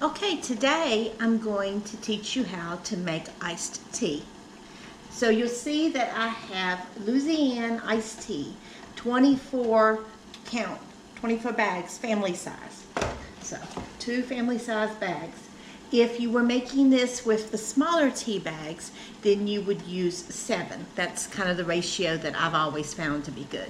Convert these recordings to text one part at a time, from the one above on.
Okay, today I'm going to teach you how to make iced tea. So you'll see that I have Louisiana iced tea, 24 count, 24 bags, family size. So 2 family size bags. If you were making this with the smaller tea bags, then you would use 7. That's kind of the ratio that I've always found to be good.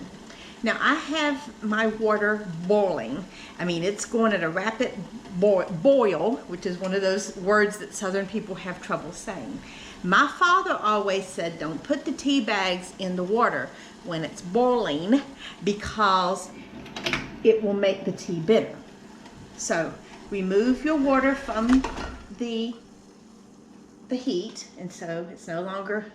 Now I have my water boiling. I mean, it's going at a rapid boil, which is one of those words that Southern people have trouble saying. My father always said, don't put the tea bags in the water when it's boiling because it will make the tea bitter. So remove your water from the heat, and so it's no longer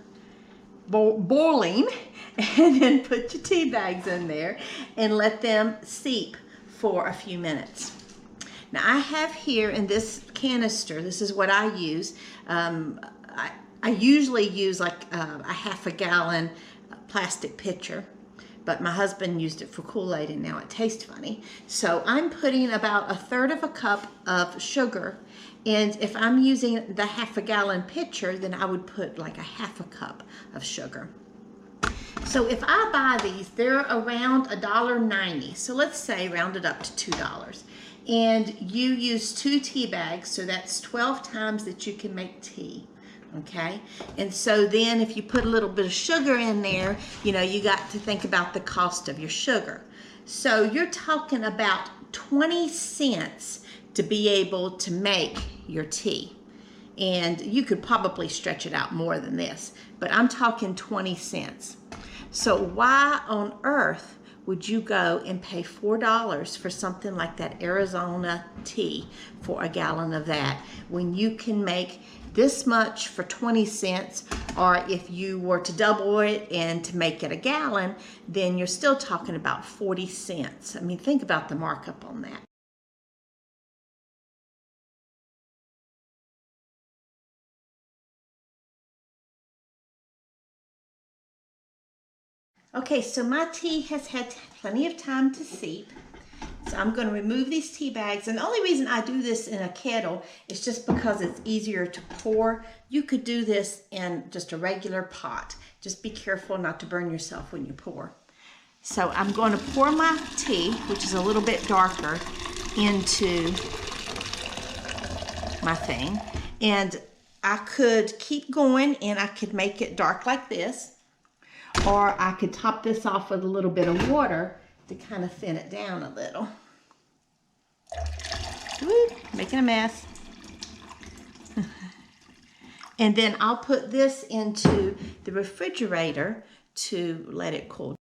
boiling, and then put your tea bags in there and let them steep for a few minutes. Now I have here in this canister, this is what I use. I usually use like a half a gallon plastic pitcher, but my husband used it for Kool-Aid and now it tastes funny. So I'm putting about 1/3 cup of sugar, and if I'm using the half a gallon pitcher, then I would put like a half a cup of sugar. So if I buy these, they're around $1.90. So let's say round it up to $2. And you use 2 tea bags, so that's 12 times that you can make tea. Okay, and so then if you put a little bit of sugar in there, you know, you got to think about the cost of your sugar. So you're talking about 20 cents to be able to make your tea. And you could probably stretch it out more than this, but I'm talking 20 cents. So why on earth would you go and pay $4 for something like that Arizona tea for a gallon of that when you can make this much for 20 cents, or if you were to double it and to make it a gallon, then you're still talking about 40 cents. I mean, think about the markup on that. Okay, so my tea has had plenty of time to seep. So I'm going to remove these tea bags, and the only reason I do this in a kettle is just because it's easier to pour. You could do this in just a regular pot. Just be careful not to burn yourself when you pour. So I'm going to pour my tea, which is a little bit darker, into my thing. And I could keep going and I could make it dark like this, or I could top this off with a little bit of water to kind of thin it down a little. Woo, making a mess. And then I'll put this into the refrigerator to let it cool.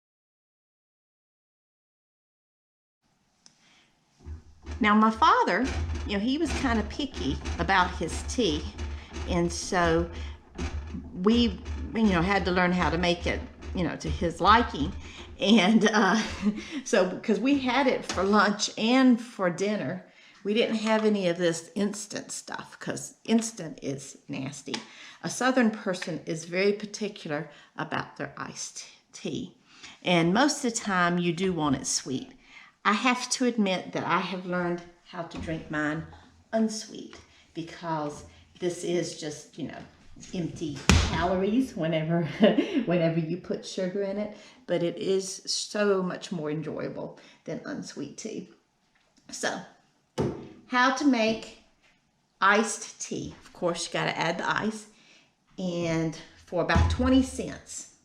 Now my father, you know, he was kind of picky about his tea, and so we, you know, had to learn how to make it, you know, to his liking. And so because we had it for lunch and for dinner, we didn't have any of this instant stuff because instant is nasty. A Southern person is very particular about their iced tea, and most of the time you do want it sweet. I have to admit that I have learned how to drink mine unsweet because this is just, you know, empty calories whenever you put sugar in it, but it is so much more enjoyable than unsweet tea. So how to make iced tea. Of course, you got to add the ice, and for about 20 cents,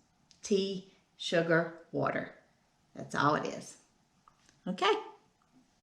tea, sugar, water. That's all it is. Okay.